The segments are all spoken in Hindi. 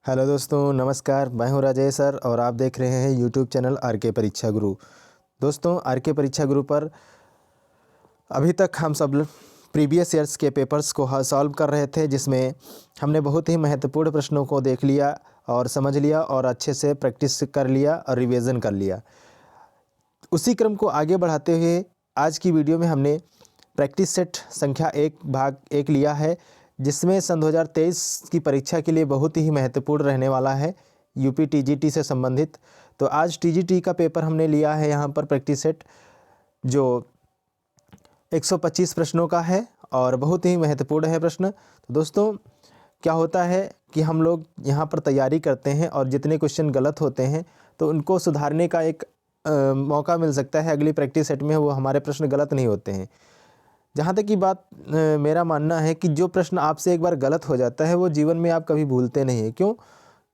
हेलो दोस्तों, नमस्कार। मैं हूं राजेश सर और आप देख रहे हैं यूट्यूब चैनल आर के परीक्षा गुरु। दोस्तों, आर के परीक्षा गुरु पर अभी तक हम सब प्रीवियस ईयर्स के पेपर्स को सॉल्व कर रहे थे, जिसमें हमने बहुत ही महत्वपूर्ण प्रश्नों को देख लिया और समझ लिया और अच्छे से प्रैक्टिस कर लिया और रिवीजन कर लिया। उसी क्रम को आगे बढ़ाते हुए आज की वीडियो में हमने प्रैक्टिस सेट संख्या 1 भाग 1 लिया है, जिसमें सन 2023 की परीक्षा के लिए बहुत ही महत्वपूर्ण रहने वाला है, यूपी टीजीटी से संबंधित। तो आज टीजीटी का पेपर हमने लिया है यहाँ पर प्रैक्टिस सेट, जो 125 प्रश्नों का है और बहुत ही महत्वपूर्ण है प्रश्न। तो दोस्तों, क्या होता है कि हम लोग यहाँ पर तैयारी करते हैं और जितने क्वेश्चन गलत होते हैं तो उनको सुधारने का एक मौका मिल सकता है अगली प्रैक्टिस सेट में, वो हमारे प्रश्न गलत नहीं होते हैं। जहाँ तक की बात, मेरा मानना है कि जो प्रश्न आपसे एक बार गलत हो जाता है वो जीवन में आप कभी भूलते नहीं हैं। क्यों?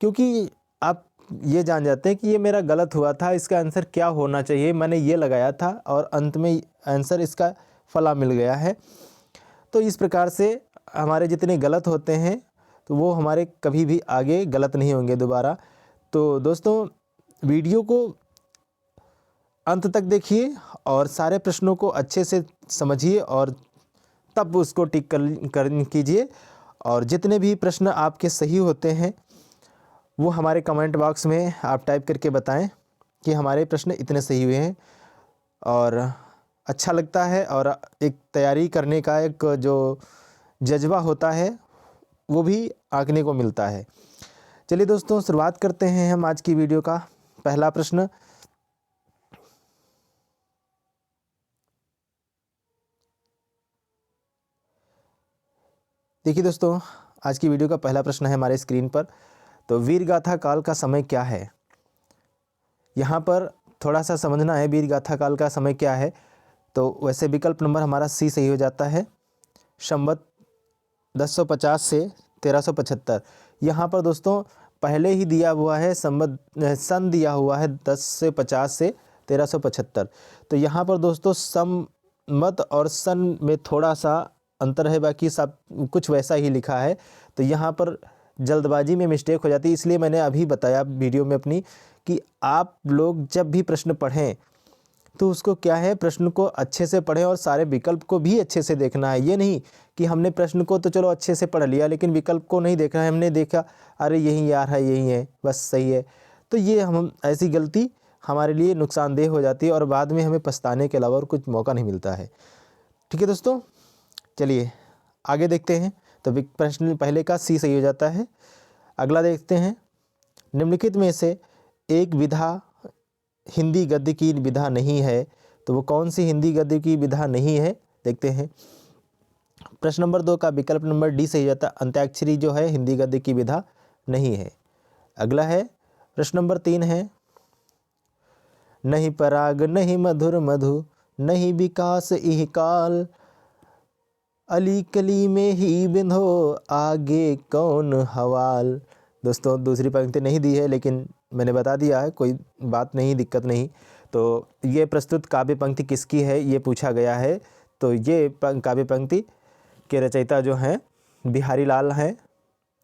क्योंकि आप ये जान जाते हैं कि ये मेरा गलत हुआ था, इसका आंसर क्या होना चाहिए, मैंने ये लगाया था और अंत में आंसर इसका फला मिल गया है। तो इस प्रकार से हमारे जितने गलत होते हैं तो वो हमारे कभी भी आगे गलत नहीं होंगे दोबारा। तो दोस्तों, वीडियो को अंत तक देखिए और सारे प्रश्नों को अच्छे से समझिए और तब उसको टिक कर कीजिए। और जितने भी प्रश्न आपके सही होते हैं वो हमारे कमेंट बॉक्स में आप टाइप करके बताएं कि हमारे प्रश्न इतने सही हुए हैं। और अच्छा लगता है और एक तैयारी करने का एक जो जज्बा होता है वो भी आंकने को मिलता है। चलिए दोस्तों, शुरुआत करते हैं हम आज की वीडियो का। पहला प्रश्न, देखिए दोस्तों, आज की वीडियो का पहला प्रश्न है हमारे स्क्रीन पर। तो वीरगाथा काल का समय क्या है? यहाँ पर थोड़ा सा समझना है वीरगाथा काल का समय क्या है। तो वैसे विकल्प नंबर हमारा सी सही हो जाता है, संवत 1050 से 1375। यहाँ पर दोस्तों पहले ही दिया हुआ है सन दिया हुआ है 1050 से 1375। तो यहाँ पर दोस्तों संवत और सन में थोड़ा सा अंतर है, बाकी सब कुछ वैसा ही लिखा है। तो यहाँ पर जल्दबाजी में मिस्टेक हो जाती है, इसलिए मैंने अभी बताया वीडियो में अपनी कि आप लोग जब भी प्रश्न पढ़ें तो उसको क्या है, प्रश्न को अच्छे से पढ़ें और सारे विकल्प को भी अच्छे से देखना है। ये नहीं कि हमने प्रश्न को तो चलो अच्छे से पढ़ लिया लेकिन विकल्प को नहीं देखना है, हमने देखा अरे यही यार है, यही है, बस सही है। तो ये हम ऐसी गलती हमारे लिए नुकसानदेह हो जाती है और बाद में हमें पछताने के अलावा और कुछ मौका नहीं मिलता है। ठीक है दोस्तों, चलिए आगे देखते हैं। तो प्रश्न पहले का सी सही हो जाता है। अगला देखते हैं, निम्नलिखित में से एक विधा हिंदी गद्य की विधा नहीं है। तो वो कौन सी हिंदी गद्य की विधा नहीं है, देखते हैं। प्रश्न नंबर 2 का विकल्प नंबर डी सही जाता है, अंत्याक्षरी जो है हिंदी गद्य की विधा नहीं है। अगला है प्रश्न नंबर 3 है, नहीं पराग नहीं मधुर मधु नहीं विकास इह काल, अली कली में ही बिंधो आगे कौन हवाल। दोस्तों दूसरी पंक्ति नहीं दी है लेकिन मैंने बता दिया है, कोई बात नहीं, दिक्कत नहीं। तो ये प्रस्तुत काव्य पंक्ति किसकी है ये पूछा गया है। तो ये काव्य पंक्ति के रचयिता जो हैं बिहारी लाल हैं।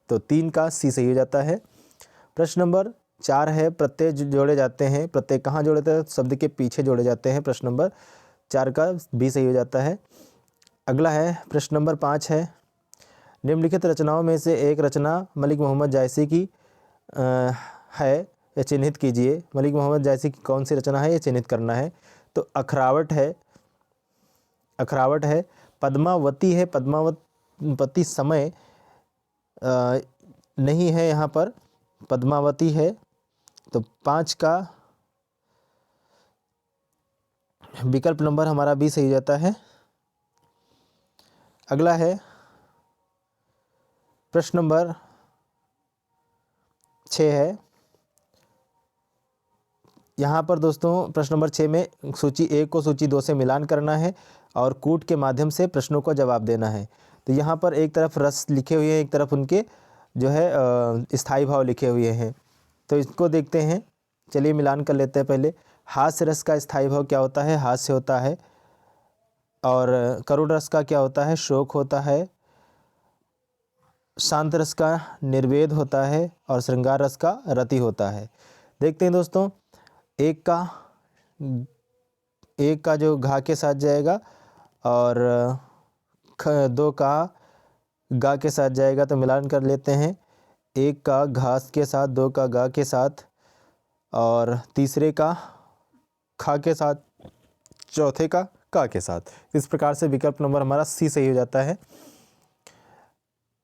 तो 3 का सी सही हो जाता है। प्रश्न नंबर 4 है, प्रत्यय जोड़े जाते हैं, प्रत्यय कहाँ जोड़े जाते हैं? शब्द के पीछे जोड़े जाते हैं। प्रश्न नंबर 4 का बी सही हो जाता है। अगला है प्रश्न नंबर 5 है, निम्नलिखित रचनाओं में से एक रचना मलिक मोहम्मद जायसी की है, ये चिन्हित कीजिए। मलिक मोहम्मद जायसी की कौन सी रचना है, ये चिन्हित करना है। तो अखरावट है, अखरावट है, पद्मावती है, पद्मावती समय नहीं है यहाँ पर, पद्मावती है। तो 5 का विकल्प नंबर हमारा बी सही जाता है। अगला है प्रश्न नंबर 6 है। यहाँ पर दोस्तों प्रश्न नंबर 6 में सूची 1 को सूची 2 से मिलान करना है और कूट के माध्यम से प्रश्नों को जवाब देना है। तो यहाँ पर एक तरफ रस लिखे हुए हैं, एक तरफ उनके जो है स्थायी भाव लिखे हुए हैं। तो इसको देखते हैं, चलिए मिलान कर लेते हैं। पहले हास्य रस का स्थायी भाव क्या होता है? हास्य होता है। और करुण रस का क्या होता है? शोक होता है। शांत रस का निर्वेद होता है और श्रृंगार रस का रति होता है। देखते हैं दोस्तों, एक का जो घा के साथ जाएगा और दो का गा के साथ जाएगा, तो मिलान कर लेते हैं। एक का घास के साथ, दो का गा के साथ और तीसरे का खा के साथ, चौथे का का के साथ। इस प्रकार से विकल्प नंबर हमारा सी सही हो जाता है।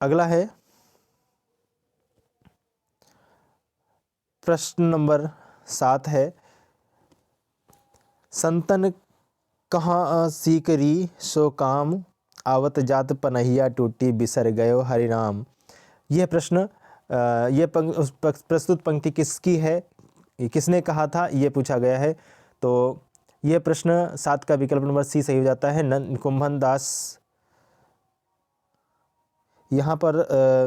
अगला है प्रश्न नंबर 7 है, संतन कहाँ सीकरी सो काम, आवत जात पनहिया टूटी बिसर गयो हरि नाम। यह प्रश्न प्रस्तुत पंक्ति किसकी है, किसने कहा था, ये पूछा गया है। तो यह प्रश्न 7 का विकल्प नंबर सी सही हो जाता है, कुंभन दास। यहाँ पर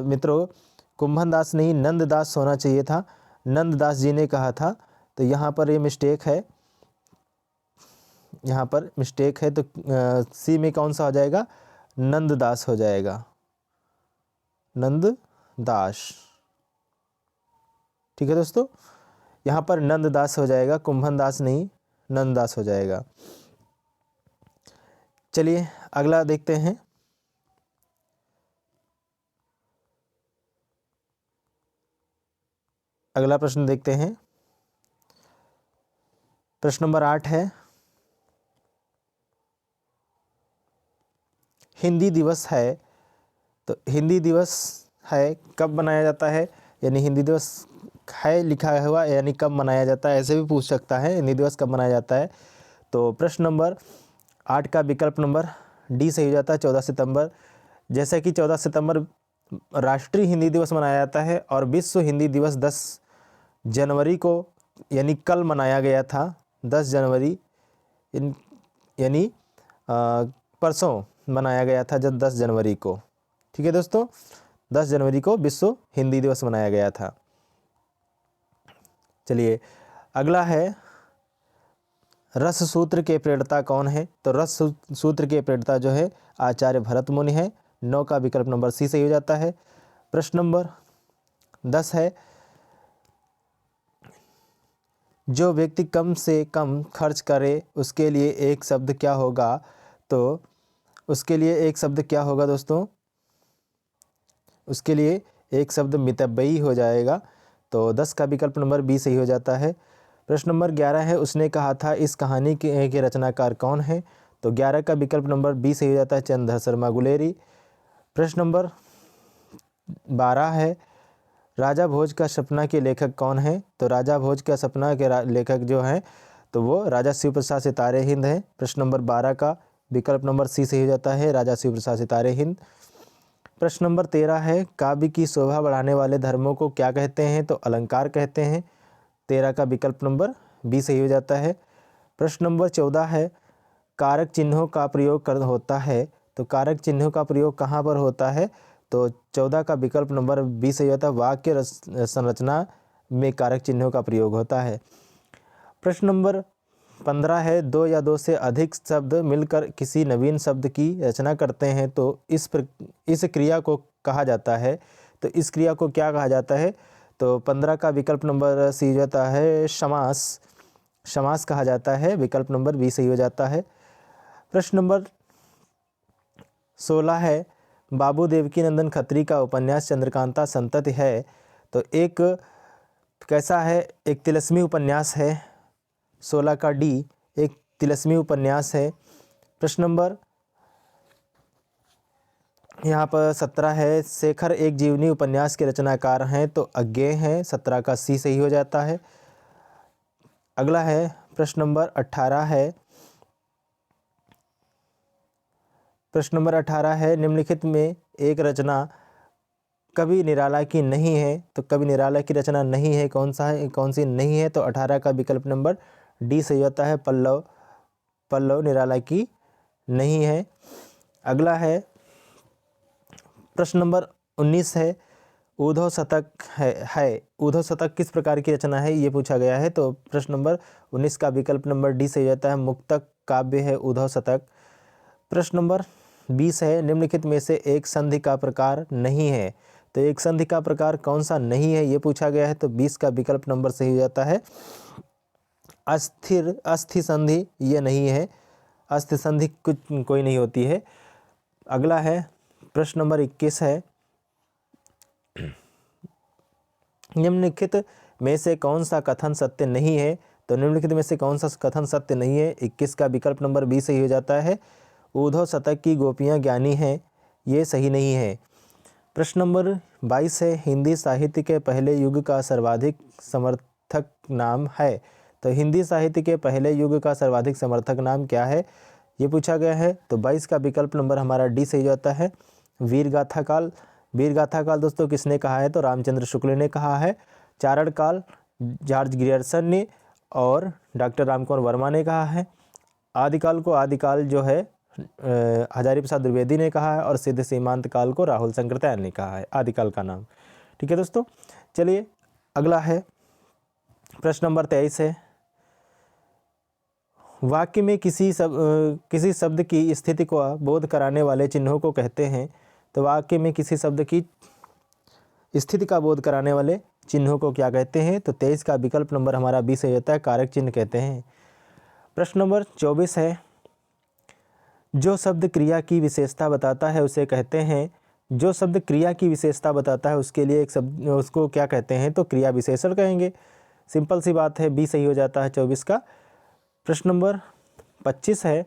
मित्रों कुंभन दास नहीं, नंद दास होना चाहिए था, नंद दास जी ने कहा था। तो यहाँ पर ये मिस्टेक है, यहाँ पर मिस्टेक है। तो सी में कौन सा हो जाएगा, नंद दास हो जाएगा, नंद दास। ठीक है दोस्तों, यहाँ पर नंद दास हो जाएगा, कुंभन दास नहीं, नंद दास हो जाएगा। चलिए अगला देखते हैं। अगला प्रश्न देखते हैं, प्रश्न नंबर 8 है, हिंदी दिवस है। तो हिंदी दिवस है कब मनाया जाता है, यानी हिंदी दिवस है लिखा हुआ यानी कब मनाया जाता है, ऐसे भी पूछ सकता है, हिंदी दिवस कब मनाया जाता है। तो प्रश्न नंबर 8 का विकल्प नंबर डी सही हो जाता है, 14 सितंबर। जैसे कि 14 सितंबर राष्ट्रीय हिंदी दिवस मनाया जाता है और विश्व हिंदी दिवस 10 जनवरी को यानी कल मनाया गया था, 10 जनवरी यानी परसों मनाया गया था, जब 10 जनवरी को। ठीक है दोस्तों, 10 जनवरी को विश्व हिंदी दिवस मनाया गया था। चलिए अगला है, रस सूत्र के प्रणेता कौन है। तो रस सूत्र के प्रणेता जो है आचार्य भरत मुनि है, 9 का विकल्प नंबर सी सही हो जाता है। प्रश्न नंबर 10 है, जो व्यक्ति कम से कम खर्च करे उसके लिए एक शब्द क्या होगा। तो उसके लिए एक शब्द क्या होगा दोस्तों, उसके लिए एक शब्द मितव्ययी हो जाएगा। तो 10 का विकल्प नंबर बी सही हो जाता है। प्रश्न नंबर 11 है, उसने कहा था इस कहानी के रचनाकार कौन है। तो 11 का विकल्प नंबर बी सही हो जाता है, चंद्रधर शर्मा गुलेरी। प्रश्न नंबर 12 है, राजा भोज का सपना के लेखक कौन है। तो राजा भोज का सपना के लेखक जो हैं तो वो राजा शिव प्रसाद सितारे हिंद हैं। प्रश्न नंबर 12 का विकल्प नंबर सी सही हो जाता है, राजा शिव प्रसाद सितारे हिंद। प्रश्न नंबर 13 है, काव्य की शोभा बढ़ाने वाले धर्मों को क्या कहते हैं। तो अलंकार कहते हैं, 13 का विकल्प नंबर बी सही हो जाता है। प्रश्न नंबर 14 है, कारक चिन्हों का प्रयोग होता है। तो कारक चिन्हों का प्रयोग कहाँ पर होता है। तो 14 का विकल्प नंबर बी सही होता है, वाक्य संरचना में कारक चिन्हों का प्रयोग होता है। प्रश्न नंबर 15 है, 2 या 2 से अधिक शब्द मिलकर किसी नवीन शब्द की रचना करते हैं तो इस क्रिया को कहा जाता है। तो इस क्रिया को क्या कहा जाता है। तो 15 का विकल्प नंबर सी जाता है, समास, समास कहा जाता है, विकल्प नंबर बी सही हो जाता है। प्रश्न नंबर 16 है, बाबू देवकीनंदन खत्री का उपन्यास चंद्रकांता संतति है। तो एक कैसा है, एक तिलस्मी उपन्यास है, 16 का डी एक तिलस्मी उपन्यास है। प्रश्न नंबर यहाँ पर 17 है, शेखर एक जीवनी उपन्यास के रचनाकार हैं। तो अज्ञेय हैं, 17 का सी सही हो जाता है। अगला है प्रश्न नंबर 18 है, प्रश्न नंबर 18 है, निम्नलिखित में एक रचना कवि निराला की नहीं है। तो कवि निराला की रचना नहीं है, कौन सा है, कौन सी नहीं है। तो 18 का विकल्प नंबर डी सही होता है, पल्लव, पल्लव निराला की नहीं है। अगला है प्रश्न नंबर 19 है, उद्धव शतक है उद्धव शतक किस प्रकार की रचना है, ये पूछा गया है। तो प्रश्न नंबर 19 का विकल्प नंबर डी सही होता है, मुक्तक काव्य है उद्धव शतक। प्रश्न नंबर 20 है, निम्नलिखित में से एक संधि का प्रकार नहीं है। तो एक संधि का प्रकार कौन सा नहीं है ये पूछा गया है, तो 20 का विकल्प नंबर सही हो जाता है। अस्थिर अस्थि संधि ये नहीं है, अस्थि संधि कुछ कोई नहीं होती है। अगला है प्रश्न नंबर 21 है, निम्नलिखित में से कौन सा कथन सत्य नहीं है, तो निम्नलिखित में से कौन सा कथन सत्य नहीं है। 21 का विकल्प नंबर 20 सही हो जाता है। उद्धव शतक की गोपियाँ ज्ञानी हैं, ये सही नहीं है। प्रश्न नंबर 22 है, हिंदी साहित्य के पहले युग का सर्वाधिक समर्थक नाम है, तो हिंदी साहित्य के पहले युग का सर्वाधिक समर्थक नाम क्या है ये पूछा गया है। तो 22 का विकल्प नंबर हमारा डी सही जाता है, वीरगाथा काल। वीरगाथा काल दोस्तों किसने कहा है, तो रामचंद्र शुक्ल ने कहा है। चारण काल जॉर्ज ग्रियर्सन ने और डॉक्टर रामकुमार वर्मा ने कहा है। आदिकाल को आदिकाल जो है हजारी प्रसाद द्विवेदी ने कहा है, और सिद्ध सीमांत काल को राहुल शंकरत्याल ने कहा है आदिकाल का नाम। ठीक है दोस्तों, चलिए अगला है प्रश्न नंबर 23 है, वाक्य में किसी शब्द की स्थिति को बोध कराने वाले चिन्हों को कहते हैं, तो वाक्य में किसी शब्द की स्थिति का बोध कराने वाले चिन्हों को क्या कहते हैं, तो 23 का विकल्प नंबर हमारा 20 हो जाता है, कारक चिन्ह कहते हैं। प्रश्न नंबर 24 है, जो शब्द क्रिया की विशेषता बताता है उसे कहते हैं, जो शब्द क्रिया की विशेषता बताता है उसके लिए एक शब्द उसको क्या कहते हैं, तो क्रिया विशेषण कहेंगे। सिंपल सी बात है, बी सही हो जाता है 24 का। प्रश्न नंबर 25 है,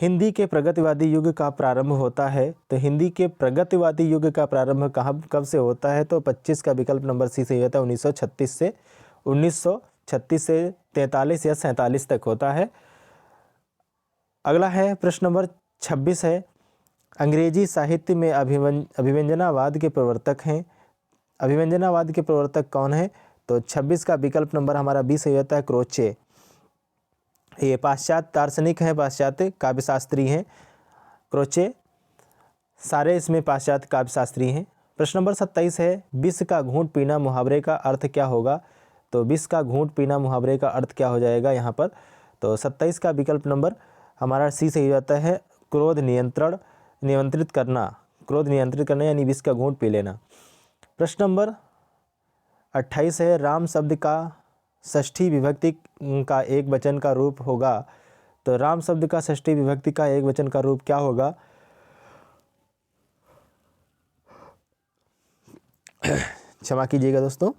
हिंदी के प्रगतिवादी युग का प्रारंभ होता है, तो हिंदी के प्रगतिवादी युग का प्रारंभ कब से होता है, तो 25 का विकल्प नंबर सी सही होता है, 1936 से 43 या 47 तक होता है। अगला है प्रश्न नंबर 26 है, अंग्रेजी साहित्य में अभिव्यंजनावाद के प्रवर्तक हैं, अभिव्यंजनावाद के प्रवर्तक कौन है, तो 26 का विकल्प नंबर हमारा 20 सही होता है, क्रोचे। ये पाश्चात्य दार्शनिक हैं, पाश्चात्य काव्यशास्त्री हैं क्रोचे, सारे इसमें पाश्चात्य काव्यशास्त्री हैं। प्रश्न नंबर 27 है, विष का घूंट पीना मुहावरे का अर्थ क्या होगा, तो विष का घूंट पीना मुहावरे का अर्थ क्या हो जाएगा यहाँ पर, तो 27 का विकल्प नंबर हमारा सी सही हो जाता है, क्रोध नियंत्रित करना, क्रोध नियंत्रित करना यानी विष का घूंट पी लेना। प्रश्न नंबर 28 है, राम शब्द का षष्ठी विभक्ति का एक वचन का रूप होगा, तो राम शब्द का षष्ठी विभक्ति का एक वचन का रूप क्या होगा, क्षमा कीजिएगा दोस्तों,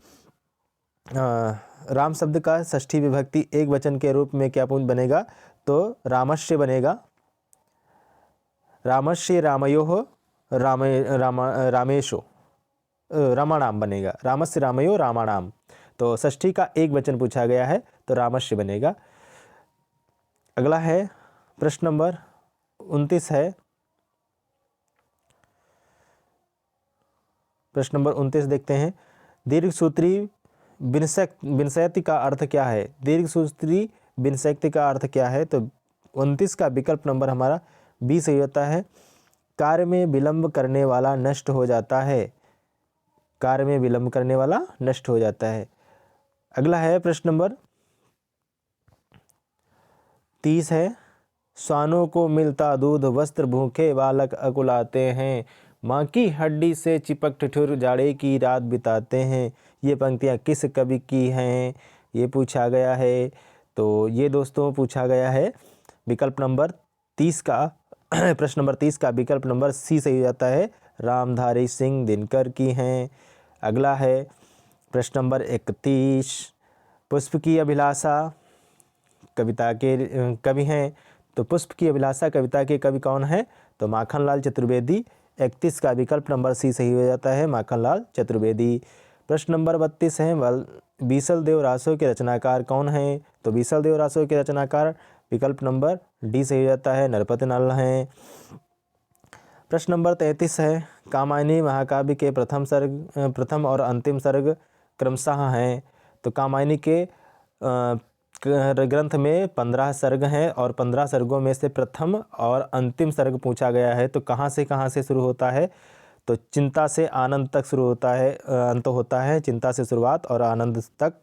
राम शब्द का षष्ठी विभक्ति एक वचन के रूप में क्या पूर्ण बनेगा, तो रामस्य बनेगा, रामस्य रामयोः रामेशो रामाणाम बनेगा, रामस्य रामयो रामाणाम, तो षष्ठी का एक वचन पूछा गया है तो रामस्य बनेगा। अगला है प्रश्न नंबर 29 है, प्रश्न नंबर 29 देखते हैं, दीर्घसूत्री विंशति का अर्थ क्या है, दीर्घसूत्री विंशति का अर्थ क्या है, तो 29 का विकल्प नंबर हमारा 20 सही होता है, कार्य में विलंब करने वाला नष्ट हो जाता है, कार्य में विलंब करने वाला नष्ट हो जाता है। अगला है प्रश्न नंबर 30 है, श्वानों को मिलता दूध वस्त्र भूखे बालक अकुलाते हैं, माँ की हड्डी से चिपक ठिठुर जाड़े की रात बिताते हैं, ये पंक्तियाँ किस कवि की हैं ये पूछा गया है, तो ये दोस्तों पूछा गया है विकल्प नंबर 30 का प्रश्न नंबर 30 का विकल्प नंबर सी सही हो जाता है, रामधारी सिंह दिनकर की हैं। अगला है प्रश्न नंबर 31, पुष्प की अभिलाषा कविता के कवि हैं, तो पुष्प की अभिलाषा कविता के कवि कौन है, तो माखनलाल चतुर्वेदी। 31 का विकल्प नंबर सी सही हो जाता है, माखनलाल चतुर्वेदी। प्रश्न नंबर 32 है, बीसल देव रासो के रचनाकार कौन हैं, तो बीसल देव रासो के रचनाकार विकल्प नंबर डी सही हो जाता है, नरपति नल हैं। प्रश्न नंबर 33 है, कामायनी महाकाव्य के प्रथम और अंतिम सर्ग क्रमशः हैं, तो कामायनी के ग्रंथ में 15 सर्ग हैं और 15 सर्गों में से प्रथम और अंतिम सर्ग पूछा गया है, तो कहाँ से शुरू होता है, तो चिंता से आनंद तक शुरू होता है, अंत होता है, चिंता से शुरुआत और आनंद तक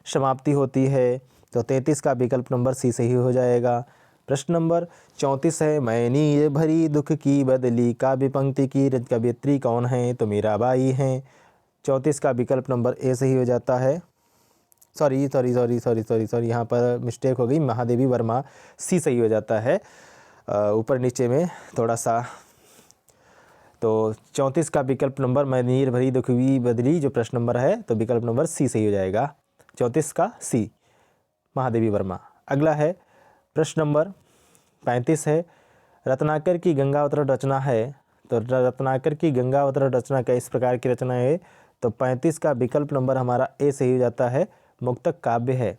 समाप्ति होती है, तो 33 का विकल्प नंबर सी सही हो जाएगा। प्रश्न नंबर 34 है, मैं नीर भरी दुख की बदली काव्य पंक्ति की कवियत्री कौन है? तो मीराबाई हैं। 34 का विकल्प नंबर ए सही हो जाता है। सॉरी, यहाँ पर मिस्टेक हो गई, महादेवी वर्मा, सी सही हो जाता है। ऊपर नीचे में थोड़ा सा, तो 34 का विकल्प नंबर मैं नीर भरी दुख की बदली जो प्रश्न नंबर है, तो विकल्प नंबर सी सही हो जाएगा। 34 का सी, महादेवी वर्मा। अगला है प्रश्न नंबर 35 है, रत्नाकर की गंगावतरण रचना है, तो रत्नाकर की गंगावतरण रचना किस प्रकार की रचना है? तो 35 का विकल्प नंबर हमारा ए सही हो जाता है, मुक्तक काव्य है।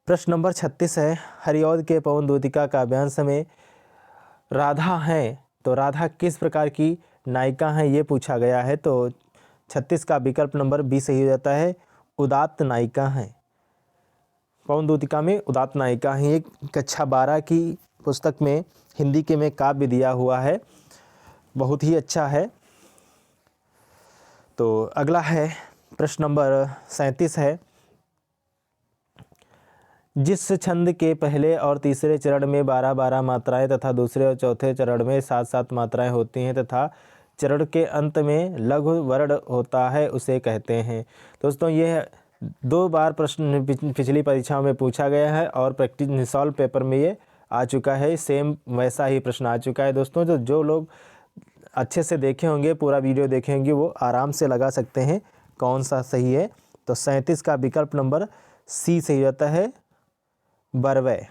प्रश्न नंबर 36 है, हरिऔध के पवन दूतिका काव्यांश में राधा है, तो राधा किस प्रकार की नायिका हैं ये पूछा गया है। तो 36 का विकल्प नंबर बी सही हो जाता है, उदात्त नायिका हैं। पवन दूतिका में उदात्त नायिका हैं। एक कक्षा 12 की पुस्तक में हिंदी के में काव्य दिया हुआ है, बहुत ही अच्छा है। तो अगला है प्रश्न नंबर 37 है, जिस छंद के पहले और तीसरे चरण में 12-12 मात्राएं तथा दूसरे और चौथे चरण में 7-7 मात्राएं होती हैं तथा चरण के अंत में लघु वर्ण होता है उसे कहते हैं। दोस्तों ये 2 बार प्रश्न पिछली परीक्षाओं में पूछा गया है और प्रैक्टिस सॉल्व पेपर में ये आ चुका है, सेम वैसा ही प्रश्न आ चुका है। दोस्तों जो लोग अच्छे से देखे होंगे, पूरा वीडियो देखे होंगे, वो आराम से लगा सकते हैं कौन सा सही है। तो 37 का विकल्प नंबर सी सही होता है, बरवे।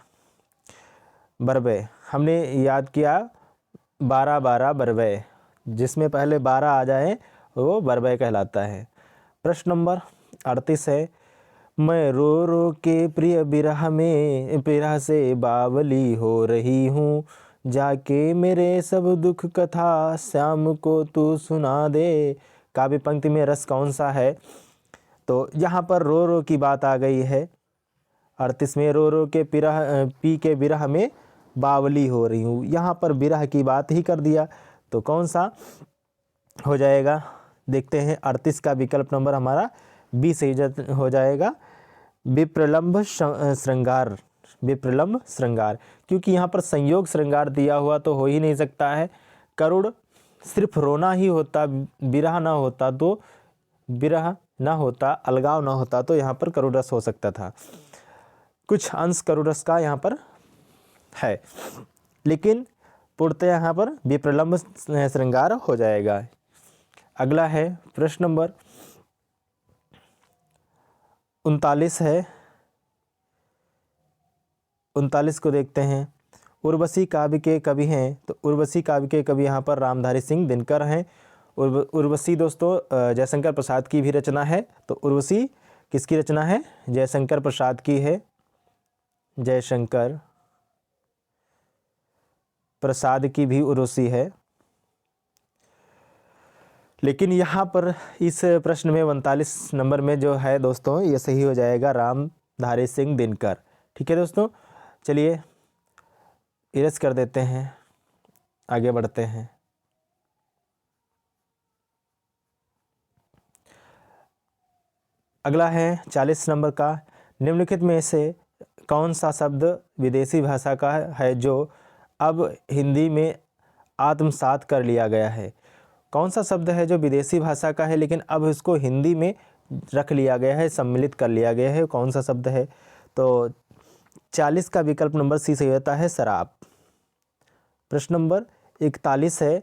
बरवे हमने याद किया 12-12 बरवे, जिसमें पहले 12 आ जाए वो बरवे कहलाता है। प्रश्न नंबर 38 है, मैं रो रो के प्रिय बिरह में बिरह से बावली हो रही हूँ, जाके मेरे सब दुख कथा श्याम को तू सुना दे। काव्य पंक्ति में रस कौन सा है? तो यहाँ पर रो रो की बात आ गई है। 38 में रो रो के पी के बिरह में बावली हो रही हूँ, यहाँ पर बिरह की बात ही कर दिया, तो कौन सा हो जाएगा? देखते हैं। 38 का विकल्प नंबर हमारा बी सही हो जाएगा, विप्रलंभ श्रृंगार। विप्रलंभ श्रृंगार, क्योंकि यहाँ पर संयोग श्रृंगार दिया हुआ तो हो ही नहीं सकता है। करुण सिर्फ रोना ही होता, बिरह ना होता, तो बिरह ना होता, अलगाव ना होता, तो यहाँ पर करुण रस हो सकता था। कुछ अंश करुण रस का यहाँ पर है, लेकिन पूर्णतः यहाँ पर विप्रलंभ श्रृंगार हो जाएगा। अगला है प्रश्न नंबर 39 है, 39 को देखते हैं। उर्वशी काव्य के कवि हैं, तो उर्वशी काव्य के कवि यहाँ पर रामधारी सिंह दिनकर हैं। उर्वशी दोस्तों जयशंकर प्रसाद की भी रचना है, तो उर्वशी किसकी रचना है? जयशंकर प्रसाद की है। जयशंकर प्रसाद की भी उर्वशी है, लेकिन यहाँ पर इस प्रश्न में 39 नंबर में जो है दोस्तों, ये सही हो जाएगा रामधारी सिंह दिनकर। ठीक है दोस्तों, चलिए इरेज कर देते हैं, आगे बढ़ते हैं। अगला है 40 नंबर का, निम्नलिखित में से कौन सा शब्द विदेशी भाषा का है जो अब हिंदी में आत्मसात कर लिया गया है? कौन सा शब्द है जो विदेशी भाषा का है लेकिन अब इसको हिंदी में रख लिया गया है, सम्मिलित कर लिया गया है? कौन सा शब्द है? तो 40 का विकल्प नंबर सी सही होता है, शराब। प्रश्न नंबर 41 है,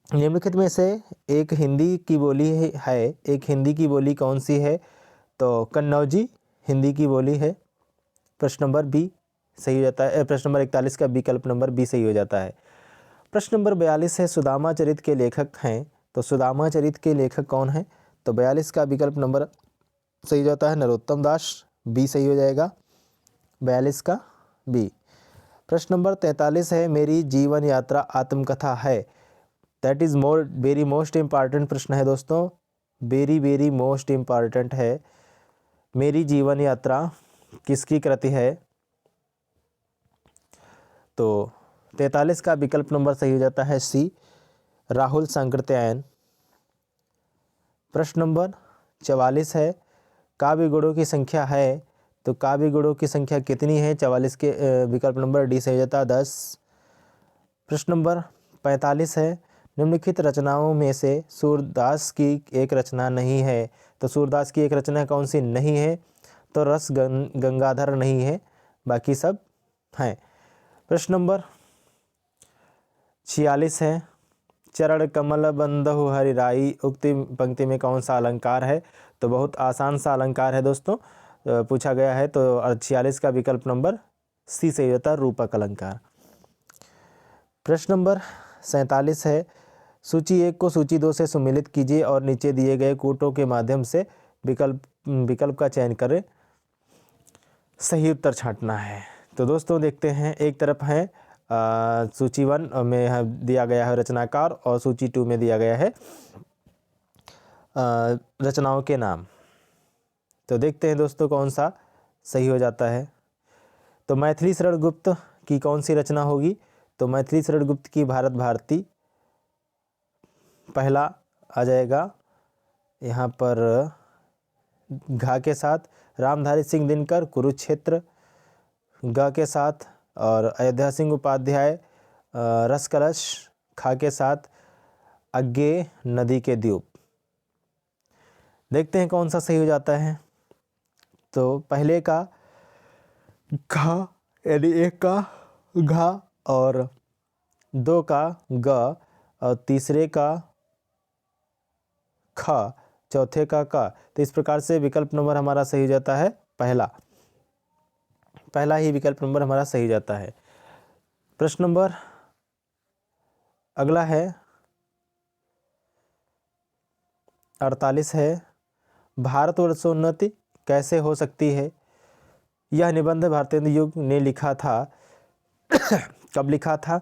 निम्नलिखित में से एक हिंदी की बोली है, एक हिंदी की बोली कौन सी है? तो कन्नौजी हिंदी की बोली है। प्रश्न नंबर बी सही हो जाता है। प्रश्न नंबर 41 का विकल्प नंबर बी सही हो जाता है। प्रश्न नंबर 42 है, सुदामा चरित के लेखक हैं, तो सुदामा चरित के लेखक कौन है? तो 42 का विकल्प नंबर सही हो जाता है, नरोत्तम दास, बी सही हो जाएगा, 42 का बी। प्रश्न नंबर 43 है, मेरी जीवन यात्रा आत्मकथा है, that is very most important प्रश्न है दोस्तों, वेरी मोस्ट इम्पॉर्टेंट है। मेरी जीवन यात्रा किसकी कृति है? तो 43 का विकल्प नंबर सही हो जाता है सी, राहुल सांकृत्यायन। प्रश्न नंबर 44 है, काव्य गुणों की संख्या है, तो काव्य गुणों की संख्या कितनी है? 44 के विकल्प नंबर डी सही हो जाता है 10। प्रश्न नंबर 45 है, निम्नलिखित रचनाओं में से सूरदास की एक रचना नहीं है। तो सूरदास की एक रचना कौन सी नहीं है? तो रस गंगाधर नहीं है, बाकी सब हैं। प्रश्न नंबर 46 है, चरण कमल बंधु हरिराई उक्ति पंक्ति में कौन सा अलंकार है? तो बहुत आसान सा अलंकार है दोस्तों, पूछा गया है। तो 46 का विकल्प नंबर सी सही होता है, रूपक अलंकार। प्रश्न नंबर 47 है, सूची 1 को सूची 2 से सुमेलित कीजिए और नीचे दिए गए कूटों के माध्यम से विकल्प का चयन करें, सही उत्तर छांटना है। तो दोस्तों देखते हैं, एक तरफ है सूची 1 में दिया गया है रचनाकार और सूची 2 में दिया गया है रचनाओं के नाम। तो देखते हैं दोस्तों कौन सा सही हो जाता है। तो मैथिली शरण गुप्त की कौन सी रचना होगी? तो मैथिली शरण गुप्त की भारत भारती पहला आ जाएगा। यहाँ पर घा के साथ रामधारी सिंह दिनकर कुरुक्षेत्र, ग के साथ और अयोध्या सिंह उपाध्याय रसकलश, खा के साथ अज्ञे नदी के द्वीप। देखते हैं कौन सा सही हो जाता है। तो पहले का घा यानी एक का घा और 2 का ग और तीसरे का ख, चौथे का का। तो इस प्रकार से विकल्प नंबर हमारा सही हो जाता है पहला ही विकल्प नंबर हमारा सही जाता है। प्रश्न नंबर अगला है 48 है, भारतवर्षोन्नति कैसे हो सकती है? यह निबंध भारतेंदु युग ने लिखा था। कब लिखा था?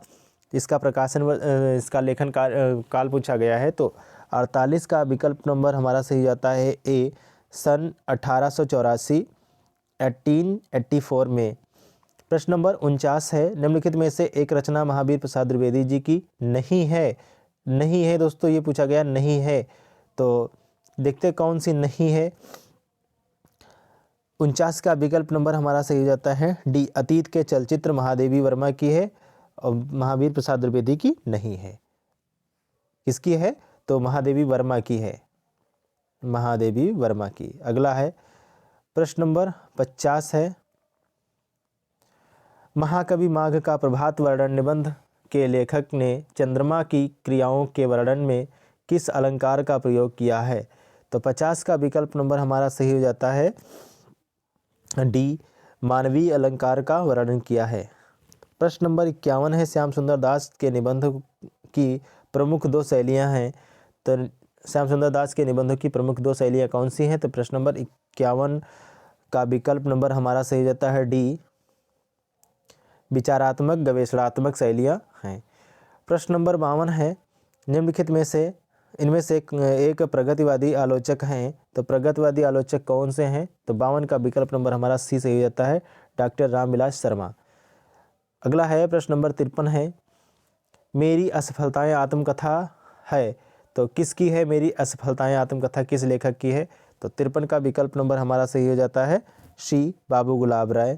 इसका प्रकाशन इसका लेखन काल पूछा गया है। तो 48 का विकल्प नंबर हमारा सही जाता है ए, सन 1884 1884 में। प्रश्न नंबर 49 है, निम्नलिखित में से एक रचना महावीर प्रसाद द्विवेदी जी की नहीं है दोस्तों, ये पूछा गया नहीं है। तो देखते कौन सी नहीं है। 49 का विकल्प नंबर हमारा सही हो जाता है डी, अतीत के चलचित्र महादेवी वर्मा की है और महावीर प्रसाद द्विवेदी की नहीं है। किसकी है? तो महादेवी वर्मा की है, महादेवी वर्मा की। अगला है प्रश्न नंबर 50 है, महाकवि माघ का प्रभात वर्णन निबंध के लेखक ने चंद्रमा की क्रियाओं के वर्णन में किस अलंकार का प्रयोग किया है? तो 50 का विकल्प नंबर हमारा सही हो जाता है डी, मानवीय अलंकार का वर्णन किया है। प्रश्न नंबर 51 है, श्याम सुंदर दास के निबंध की प्रमुख 2 शैलियां हैं। तो श्याम सुंदर दास के निबंधों की प्रमुख 2 शैलियां कौन सी हैं? तो प्रश्न नंबर 51 का विकल्प नंबर हमारा सही जाता है डी, विचारात्मक गवेषणात्मक शैलियां हैं। प्रश्न नंबर 52 है, निम्नलिखित में से इनमें से एक प्रगतिवादी आलोचक हैं। तो प्रगतिवादी आलोचक कौन से हैं? तो 52 का विकल्प नंबर हमारा सी सही हो जाता है, डॉक्टर रामविलास शर्मा। अगला है प्रश्न नंबर 53 है, मेरी असफलताएं आत्मकथा है। तो किसकी है मेरी असफलताएं आत्मकथा, किस लेखक की है? तो 53 का विकल्प नंबर हमारा सही हो जाता है सी, बाबू गुलाब राय।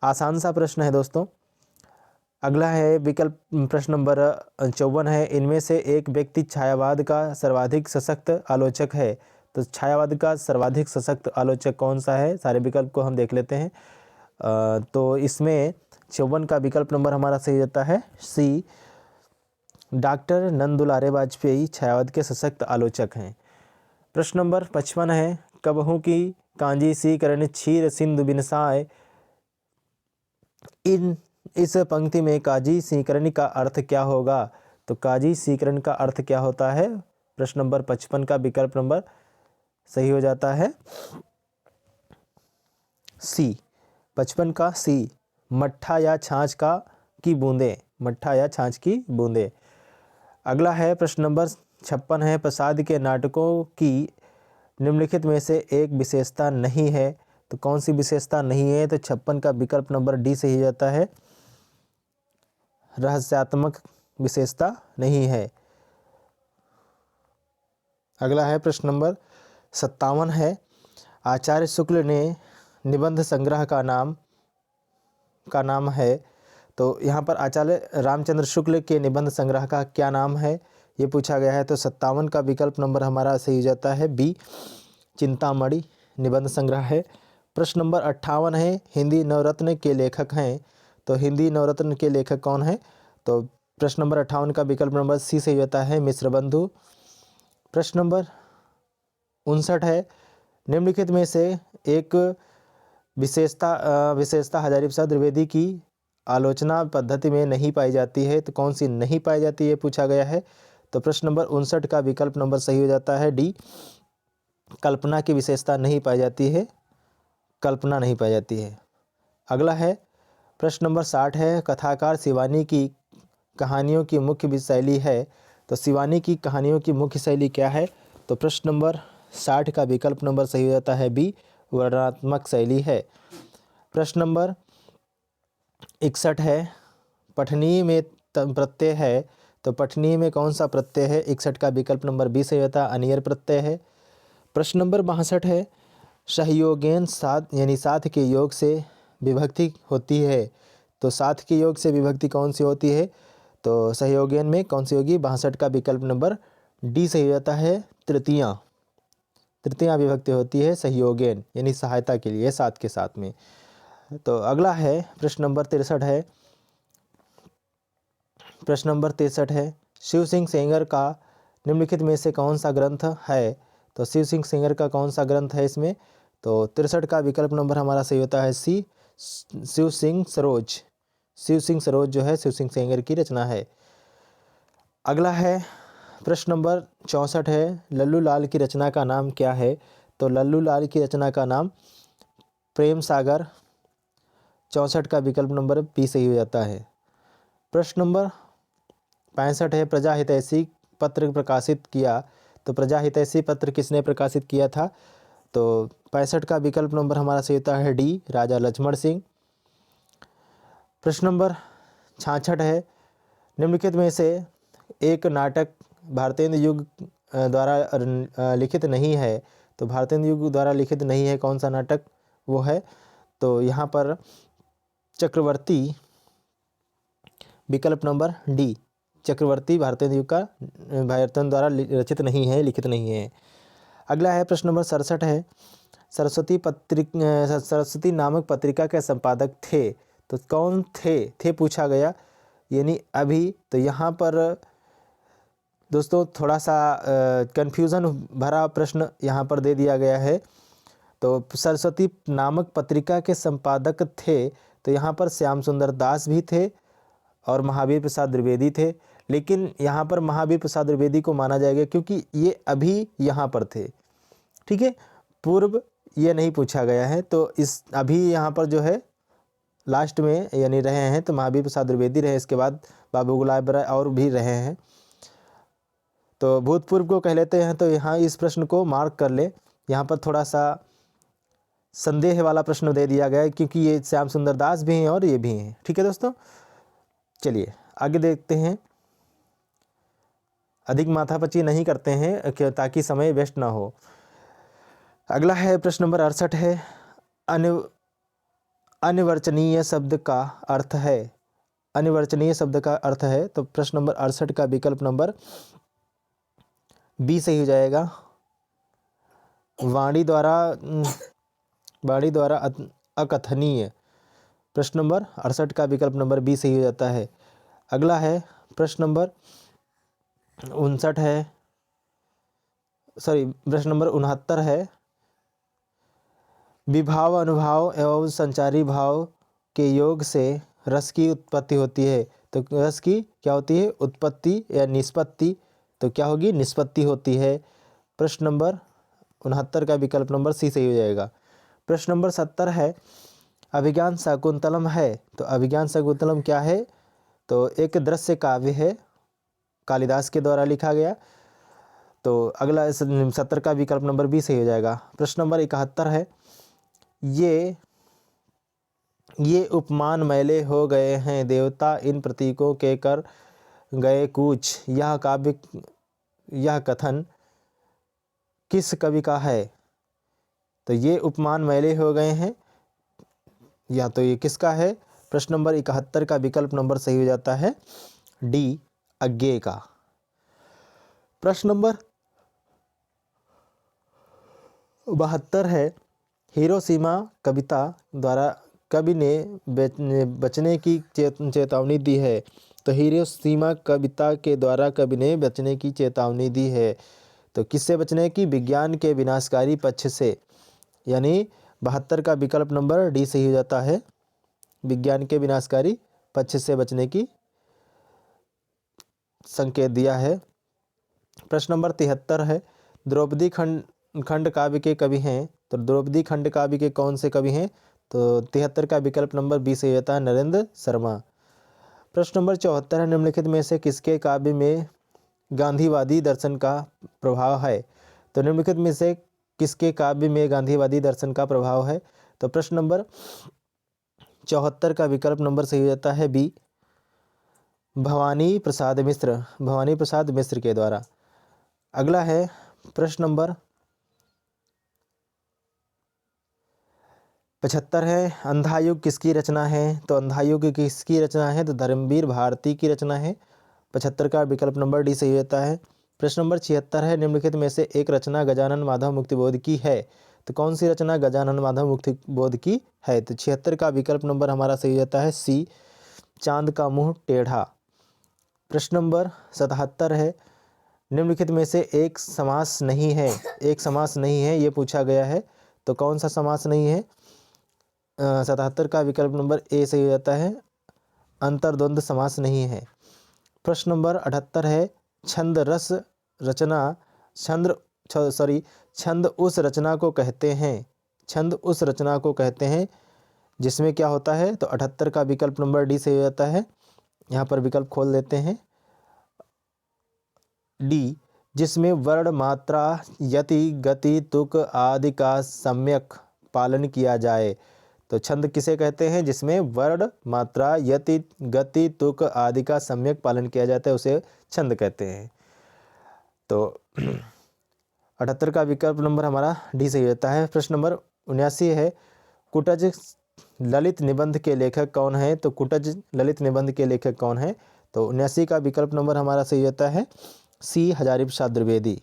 आसान सा प्रश्न है दोस्तों। अगला है विकल्प प्रश्न नंबर 54 है, इनमें से एक व्यक्ति छायावाद का सर्वाधिक सशक्त आलोचक है। तो छायावाद का सर्वाधिक सशक्त आलोचक कौन सा है? सारे विकल्प को हम देख लेते हैं। तो इसमें 54 का विकल्प नंबर हमारा सही जाता है सी, डॉक्टर नंद दुलारे वाजपेयी छायावाद के सशक्त आलोचक हैं। प्रश्न नंबर 55 है, कबहू की कांजी सी करण क्षीर सिंधु बिनसाय, इस पंक्ति में काजी सीकरण का अर्थ क्या होगा? तो काजी सीकरण का अर्थ क्या होता है? प्रश्न नंबर 55 का विकल्प नंबर सही हो जाता है सी, 55 का सी, मट्ठा या छाछ का की बूंदे, मट्ठा या छाछ की बूंदे। अगला है प्रश्न नंबर 56 है, प्रसाद के नाटकों की निम्नलिखित में से एक विशेषता नहीं है। तो कौन सी विशेषता नहीं है? तो 56 का विकल्प नंबर डी सही जाता है, रहस्यात्मक विशेषता नहीं है। अगला है प्रश्न नंबर 57 है, आचार्य शुक्ल ने निबंध संग्रह का नाम है? तो यहाँ पर आचार्य रामचंद्र शुक्ल के निबंध संग्रह का क्या नाम है, ये पूछा गया है। तो 57 का विकल्प नंबर हमारा सही हो जाता है बी, चिंतामणि निबंध संग्रह है। प्रश्न नंबर 58 है, हिंदी नवरत्न के लेखक हैं। तो हिंदी नवरत्न के लेखक कौन है? तो प्रश्न नंबर 58 का विकल्प नंबर सी सही होता है, मिश्र बंधु। प्रश्न नंबर 59 है, निम्नलिखित में से एक विशेषता हजारी प्रसाद द्विवेदी की आलोचना पद्धति में नहीं पाई जाती है। तो कौन सी नहीं पाई जाती है पूछा गया है। तो प्रश्न नंबर 59 का विकल्प नंबर सही हो जाता है डी, कल्पना की विशेषता नहीं पाई जाती है, कल्पना नहीं पाई जाती है। अगला है प्रश्न नंबर 60 है, कथाकार शिवानी की कहानियों की मुख्य शैली है। तो शिवानी की कहानियों की मुख्य शैली क्या है? तो प्रश्न नंबर 60 का विकल्प नंबर सही हो जाता है बी, वर्णनात्मक शैली है। प्रश्न नंबर 61 है, पठनीय में प्रत्यय है। तो पठनीय में कौन सा प्रत्यय है? 61 का विकल्प नंबर बी सही होता है, अनियर प्रत्यय है। प्रश्न नंबर 62 है, सहयोगेन साथ यानी साथ के योग से विभक्ति होती है। तो साथ के योग से विभक्ति कौन सी होती है? तो सहयोगेन में कौन सी होगी? 62 का विकल्प नंबर डी सही होता है, तृतीया विभक्ति होती है सहयोगेन, यानी सहायता के लिए साथ के साथ में। तो अगला है प्रश्न नंबर 63 है। प्रश्न नंबर 63 है, शिव सिंह सेंगर का निम्नलिखित में से कौन सा ग्रंथ है? तो शिव सिंह सेंगर का कौन सा ग्रंथ है इसमें? तो 63 का विकल्प नंबर हमारा सही होता है सी, शिव सिंह सरोज। शिव सिंह सरोज जो है शिव सिंह सेंगर की रचना है। अगला है प्रश्न नंबर 64 है, लल्लू लाल की रचना का नाम क्या है? तो लल्लू लाल की रचना का नाम प्रेम सागर। 64 का विकल्प नंबर बी सही हो जाता है। प्रश्न नंबर 65 है, प्रजा हितैषी पत्र प्रकाशित किया। तो प्रजा हितैषी पत्र किसने प्रकाशित किया था? तो 65 का विकल्प नंबर हमारा सही होता है डी, राजा लक्ष्मण सिंह। प्रश्न नंबर 66 है, निम्नलिखित में से एक नाटक भारतेंदु युग द्वारा लिखित नहीं है। तो भारतेंदु युग द्वारा लिखित नहीं है, कौन सा नाटक वो है? तो यहाँ पर चक्रवर्ती, विकल्प नंबर डी, चक्रवर्ती भारतेंदु युग का भारतेंदु द्वारा रचित नहीं है, लिखित नहीं है। अगला है प्रश्न नंबर 67 है, सरस्वती नामक पत्रिका के संपादक थे। तो कौन थे पूछा गया, यानी अभी। तो यहाँ पर दोस्तों थोड़ा सा कन्फ्यूज़न भरा प्रश्न यहाँ पर दे दिया गया है। तो सरस्वती नामक पत्रिका के संपादक थे, तो यहाँ पर श्याम सुंदर दास भी थे और महावीर प्रसाद द्विवेदी थे। लेकिन यहाँ पर महावीर प्रसाद द्विवेदी को माना जाएगा क्योंकि ये अभी यहाँ पर थे, ठीक है, पूर्व ये नहीं पूछा गया है। तो इस अभी यहाँ पर जो है लास्ट में यानी रहे हैं, तो महावीर प्रसाद द्विवेदी रहे, इसके बाद बाबू गुलाब राय और भी रहे हैं। तो भूतपूर्व को कह लेते हैं। तो यहाँ इस प्रश्न को मार्क कर ले, यहाँ पर थोड़ा सा संदेह वाला प्रश्न दे दिया गया है क्योंकि ये श्याम सुंदर दास भी हैं और ये भी हैं, ठीक है दोस्तों। चलिए आगे देखते हैं, अधिक माथापच्ची नहीं करते हैं ताकि समय वेस्ट ना हो। अगला है प्रश्न नंबर 68 है, अनिर्वचनीय शब्द का अर्थ है। अनिर्वचनीय शब्द का अर्थ है। तो प्रश्न नंबर 68 का विकल्प नंबर बी सही हो जाएगा, वाणी द्वारा अकथनीय। प्रश्न नंबर 68 का विकल्प नंबर बी सही हो जाता है। अगला है प्रश्न नंबर 59 है, प्रश्न नंबर 69 है, विभाव अनुभाव एवं संचारी भाव के योग से रस की उत्पत्ति होती है। तो रस की क्या होती है? उत्पत्ति या निष्पत्ति। तो क्या होगी? निष्पत्ति होती है। प्रश्न नंबर 69 का विकल्प नंबर सी सही हो जाएगा। प्रश्न नंबर 70 है, अभिज्ञान शाकुंतलम है। तो अभिज्ञान शाकुंतलम क्या है? तो एक दृश्य काव्य है, कालिदास के द्वारा लिखा गया। तो अगला 70 का विकल्प नंबर बी सही हो जाएगा। प्रश्न नंबर 71 है, ये उपमान मैले हो गए हैं, देवता इन प्रतीकों के कर गए कूच। यह कथन किस कवि का है? तो ये उपमान मैले हो गए हैं, या तो ये किसका है? प्रश्न नंबर 71 का विकल्प नंबर सही हो जाता है डी, अज्ञेय का। प्रश्न नंबर 72 है, हिरोशिमा कविता द्वारा कवि ने बचने की चेतावनी दी है। तो हिरोशिमा कविता के द्वारा कवि ने बचने की चेतावनी दी है, तो किससे बचने की? विज्ञान के विनाशकारी पक्ष से, यानी 72 का विकल्प नंबर डी सही हो जाता है, विज्ञान के विनाशकारी पक्ष से बचने की संकेत दिया है। प्रश्न नंबर 73 है, द्रौपदी खंड काव्य के कवि हैं। तो द्रौपदी खंड काव्य के कौन से कवि हैं? तो 73 का विकल्प नंबर बी सही होता है, नरेंद्र शर्मा। प्रश्न नंबर 74 है, निम्नलिखित में से किसके काव्य में गांधीवादी दर्शन का प्रभाव है? तो निम्नलिखित में से किसके काव्य में गांधीवादी दर्शन का प्रभाव है? तो प्रश्न नंबर 74 का विकल्प नंबर सही हो जाता है बी, भवानी प्रसाद मिश्र, भवानी प्रसाद मिश्र के द्वारा। अगला है प्रश्न नंबर 75 है, अंधायुग किसकी रचना है? तो अंधायुग किसकी रचना है? तो धर्मवीर भारती की रचना है। 75 का विकल्प नंबर डी सही होता है। प्रश्न नंबर 76 है, निम्नलिखित में से एक रचना गजानन माधव मुक्तिबोध की है। तो कौन सी रचना गजानन माधव मुक्तिबोध की है? तो 76 का विकल्प नंबर हमारा सही होता है सी, चांद का मुंह टेढ़ा। प्रश्न नंबर 77 है, निम्नलिखित में से एक समास नहीं है, एक समास नहीं है ये पूछा गया है। तो कौन सा समास नहीं है? 77 का विकल्प नंबर ए सही हो जाता है, अंतर्द्वंद समास नहीं है। प्रश्न नंबर 78 है, छंद रस रचना छंद उस रचना को कहते हैं, छंद उस रचना को कहते हैं जिसमें क्या होता है? तो 78 का विकल्प नंबर डी सही हो जाता है। यहाँ पर विकल्प खोल देते हैं, डी, जिसमें वर्ण मात्रा यति गति तुक आदि का सम्यक पालन किया जाए। तो छंद किसे कहते हैं? जिसमें वर्ण मात्रा यति गति तुक आदि का सम्यक पालन किया जाता है उसे छंद कहते हैं। तो 78 का विकल्प नंबर हमारा डी सही होता है। प्रश्न नंबर 79 है, कुटज ललित निबंध के लेखक कौन है? तो कुटज ललित निबंध के लेखक कौन है? तो 79 का विकल्प नंबर हमारा सही होता है सी, हजारीप्रसाद द्विवेदी।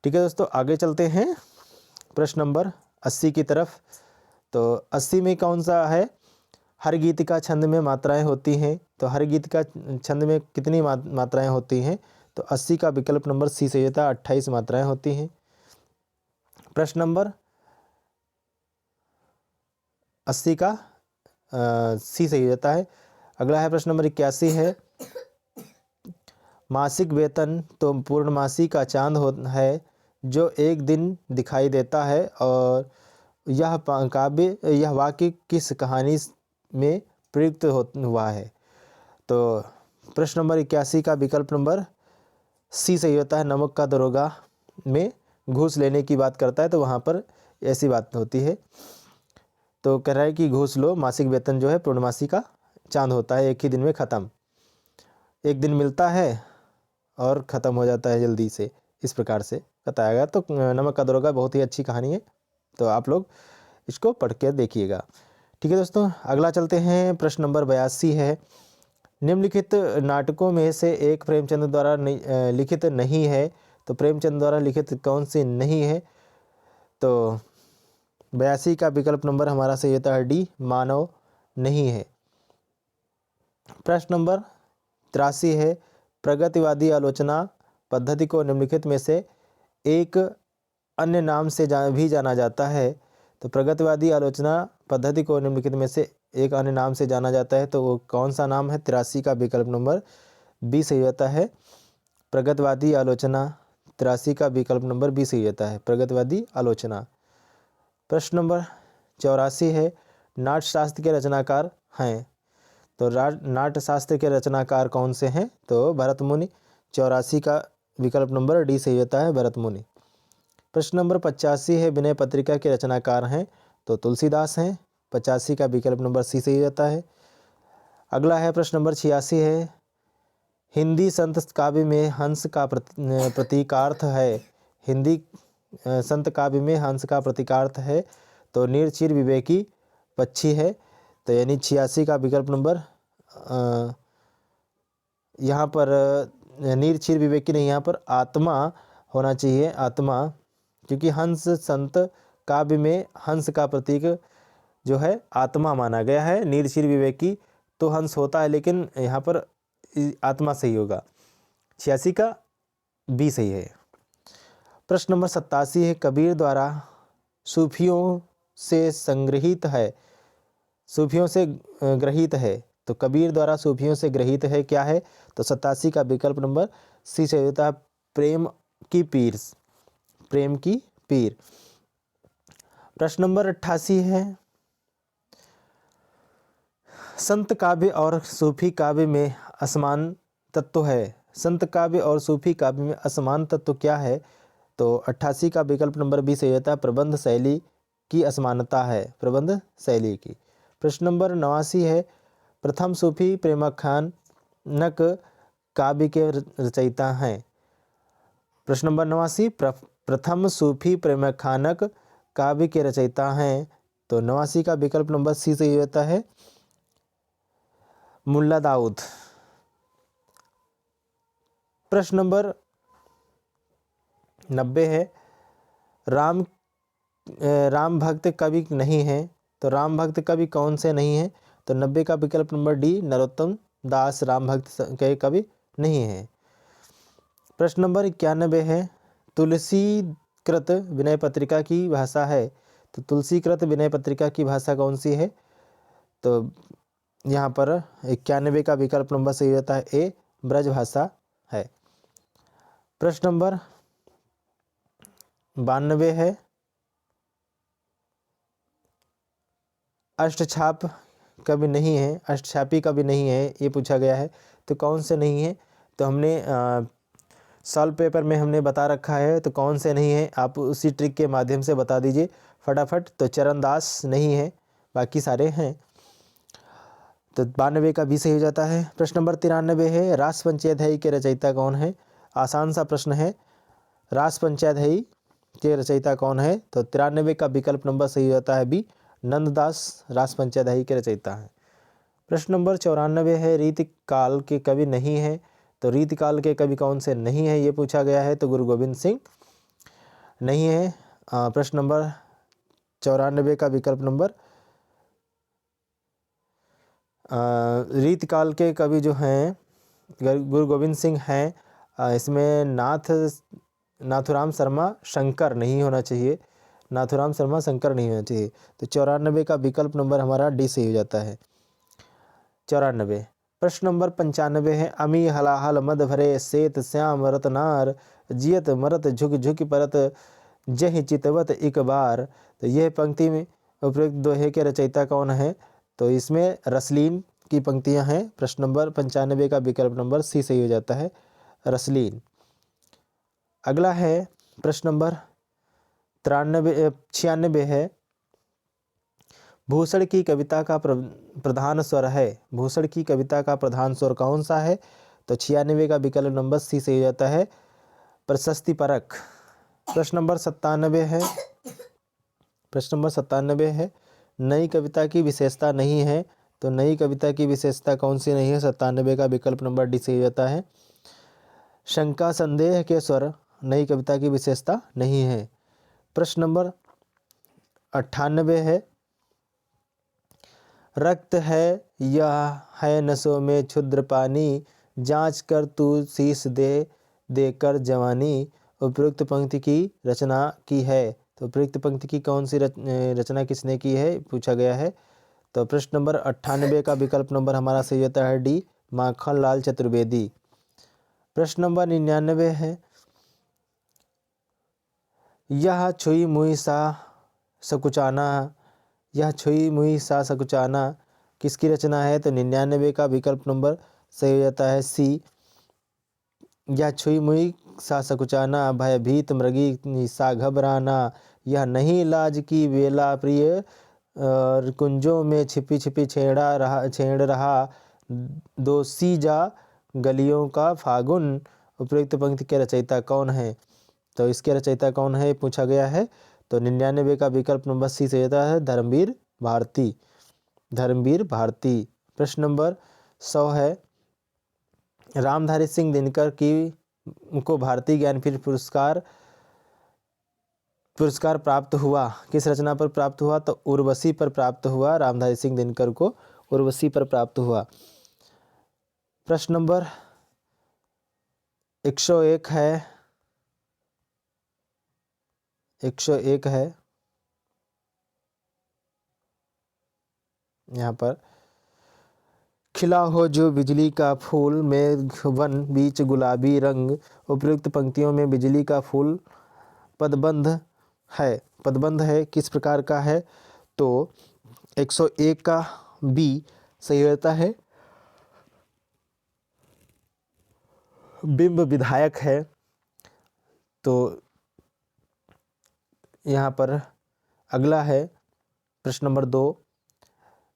ठीक है दोस्तों, आगे चलते हैं प्रश्न नंबर 80 की तरफ। तो 80 में कौन सा है? हर गीत का छंद में मात्राएं होती हैं। तो हर गीत का छंद में कितनी मात्राएं होती हैं? तो 80 का विकल्प नंबर सी सही होता है, 28 मात्राएं होती हैं। प्रश्न नंबर 80 का सी सही होता है। अगला है प्रश्न नंबर 81 है, मासिक वेतन तो पूर्णमासी का चांद है जो एक दिन दिखाई देता है, और यह वाक्य किस कहानी में प्रयुक्त हुआ है? तो प्रश्न नंबर 81 का विकल्प नंबर सी सही होता है, नमक का दरोगा में घूस लेने की बात करता है, तो वहाँ पर ऐसी बात होती है। तो कह रहा है कि घूस लो, मासिक वेतन जो है पूर्णमासी का चांद होता है, एक ही दिन में ख़त्म, एक दिन मिलता है और ख़त्म हो जाता है जल्दी से, इस प्रकार से बताया गया। तो नमक का दरोगा बहुत ही अच्छी कहानी है, तो आप लोग इसको पढ़ के देखिएगा। ठीक है दोस्तों, अगला चलते हैं। प्रश्न नंबर 82 है, निम्नलिखित नाटकों में से एक प्रेमचंद द्वारा लिखित नहीं है। तो प्रेमचंद द्वारा लिखित कौन सी नहीं है? तो 82 का विकल्प नंबर हमारा सही होता है डी, मानव नहीं है। प्रश्न नंबर 83 है, प्रगतिवादी आलोचना पद्धति को निम्नलिखित में से एक अन्य नाम से भी जाना जाता है। तो प्रगतिवादी आलोचना पद्धति को निम्नलिखित में से एक अन्य नाम से जाना जाता है, तो वो कौन सा नाम है? 83 का विकल्प नंबर बी सही होता है, प्रगतिवादी आलोचना। 83 का विकल्प नंबर बी सही होता है, प्रगतिवादी आलोचना। प्रश्न नंबर 84 है, नाट्यशास्त्र के रचनाकार हैं। तो नाट्यशास्त्र के रचनाकार कौन से हैं? तो भरत मुनि। 84 का विकल्प नंबर डी सही होता है, भरत मुनि। प्रश्न नंबर 85 है, विनय पत्रिका के रचनाकार हैं। तो तुलसीदास हैं। 85 का विकल्प नंबर सी सही होता है। अगला है प्रश्न नंबर 86 है, हिंदी संत काव्य में हंस का प्रतीकार्थ है। हिंदी संत काव्य में हंस का प्रतीकार्थ है। तो निर्चिर विवेकी पक्षी है, तो यानी 86 का विकल्प नंबर यहाँ पर नीर क्षीर विवेकी नहीं, यहाँ पर आत्मा होना चाहिए, आत्मा, क्योंकि हंस संत काव्य में हंस का प्रतीक जो है आत्मा माना गया है। नीर क्षीर विवेकी तो हंस होता है, लेकिन यहाँ पर आत्मा सही होगा। 86 का बी सही है। प्रश्न नंबर 87 है, कबीर द्वारा सूफियों से संग्रहित है, सूफियों से ग्रहित है, तो कबीर द्वारा सूफियों से ग्रहित है क्या है, तो 87 का विकल्प नंबर सी सही होता है, प्रेम की पीर, प्रेम की पीर। प्रश्न नंबर 88 है, संत काव्य और सूफी काव्य में असमान तत्व है, संत काव्य और सूफी काव्य में असमान तत्व क्या है, तो 88 का विकल्प नंबर बी सही होता है, प्रबंध शैली की असमानता है, प्रबंध शैली की। प्रश्न नंबर 89 है, प्रथम सूफी प्रेमाख्यानक काव्य के रचयिता हैं, प्रश्न नंबर 89 प्रथम सूफी प्रेमाख्यानक काव्य के रचयिता हैं, तो 89 का विकल्प नंबर सी सही होता है, मुल्ला दाऊद। प्रश्न नंबर 90 है, राम भक्त कवि नहीं है, तो राम भक्त कवि कौन से नहीं है, तो 90 का विकल्प नंबर डी, नरोत्तम दास राम भक्त के कवि नहीं है। प्रश्न नंबर 91 है, तुलसीकृत विनय पत्रिका की भाषा है, तो तुलसीकृत विनय पत्रिका की भाषा कौन सी है, तो यहाँ पर 91 का विकल्प नंबर सही होता है ए, ब्रज भाषा है। प्रश्न नंबर 92 है, अष्टछाप कवि नहीं है, अष्टछापी कवि नहीं है, ये पूछा गया है, तो कौन से नहीं है, तो हमने सॉल्व पेपर में हमने बता रखा है, तो कौन से नहीं है आप उसी ट्रिक के माध्यम से बता दीजिए फटाफट। तो चरणदास नहीं है, बाकी सारे हैं, तो 92 का भी सही हो जाता है। प्रश्न नंबर 93 है, रास पंचाध्यायी के रचयिता कौन है, आसान सा प्रश्न है, रास पंचाध्यायी के रचयिता कौन है, तो 93 का विकल्प नंबर सही होता है बी, नंददास रास पंचाध्यायी के रचयिता हैं। प्रश्न नंबर 94 है, रीतिकाल के कवि नहीं है, तो रीतिकाल के कवि कौन से नहीं है ये पूछा गया है, तो गुरु गोविंद सिंह नहीं है। प्रश्न नंबर 94 का विकल्प नंबर रीतिकाल के कवि जो हैं गुरु गोविंद सिंह हैं, इसमें नाथुराम शर्मा शंकर नहीं होना चाहिए, नाथुराम शर्मा शंकर नहीं होना चाहिए, तो 94 का विकल्प नंबर हमारा डी सही हो जाता है, 94। प्रश्न नंबर 95 है, अमी हलाहल मद भरे सेत श्याम रतनार जियत मरत झुक झुक परत जहि चितवत एक बार, तो यह पंक्ति में उपयुक्त दोहे के रचयिता कौन है, तो इसमें रसलीन की पंक्तियां हैं। प्रश्न नंबर 95 का विकल्प नंबर सी सही हो जाता है, रसलीन। अगला है प्रश्न नंबर 96 है, भूषण की कविता का प्रधान स्वर है, भूषण की कविता का प्रधान स्वर कौन सा है, तो 96 का विकल्प नंबर सी सही हो जाता है, प्रशस्ति परक। प्रश्न नंबर 97 है, प्रश्न नंबर 97 है, नई कविता की विशेषता नहीं है, तो नई कविता की विशेषता कौन सी नहीं है, 97 का विकल्प नंबर डी सही हो जाता है, शंका संदेह के स्वर नई कविता की विशेषता नहीं है। प्रश्न नंबर 98 है, रक्त है यह है नसों में क्षुद्र पानी जांच कर तू शीश दे देकर जवानी, उपयुक्त पंक्ति की रचना की है, तो उपयुक्त पंक्ति की कौन सी रचना किसने की है पूछा गया है, तो प्रश्न नंबर 98 का विकल्प नंबर हमारा सही होता है डी, माखन लाल चतुर्वेदी। प्रश्न नंबर 99 है, यह छुई मुई सा सकुचाना, यह छुई मुई सा सकुचाना किसकी रचना है, तो 99 का विकल्प नंबर सही हो जाता है सी, यह छुई मुई सा सकुचाना भयभीत मृगी सा घबराना, यह नहीं लाज की वेला प्रिय कुंजों में छिपी छिपी छेड़ रहा दोषी जा गलियों का फागुन, उपयुक्त पंक्ति के रचयिता कौन है, तो इसके रचयिता कौन है पूछा गया है, तो 99 का विकल्प नंबर सी से होता है धर्मवीर भारती, धर्मवीर भारती। प्रश्न नंबर 100 है, रामधारी सिंह दिनकर को भारतीय ज्ञानपीठ पुरस्कार प्राप्त हुआ, किस रचना पर प्राप्त हुआ? तो उर्वशी पर प्राप्त हुआ। रामधारी सिंह दिनकर को उर्वशी पर प्राप्त हुआ। प्रश्न नंबर 101 है, 101 है यहाँ पर, खिला हो जो बिजली का फूल, मेघवन बीच गुलाबी रंग, उपयुक्त पंक्तियों में बिजली का फूल पदबंध है, किस प्रकार का है? तो 101 का बी सही होता है, बिंब विधायक है। तो यहाँ पर अगला है प्रश्न नंबर 2,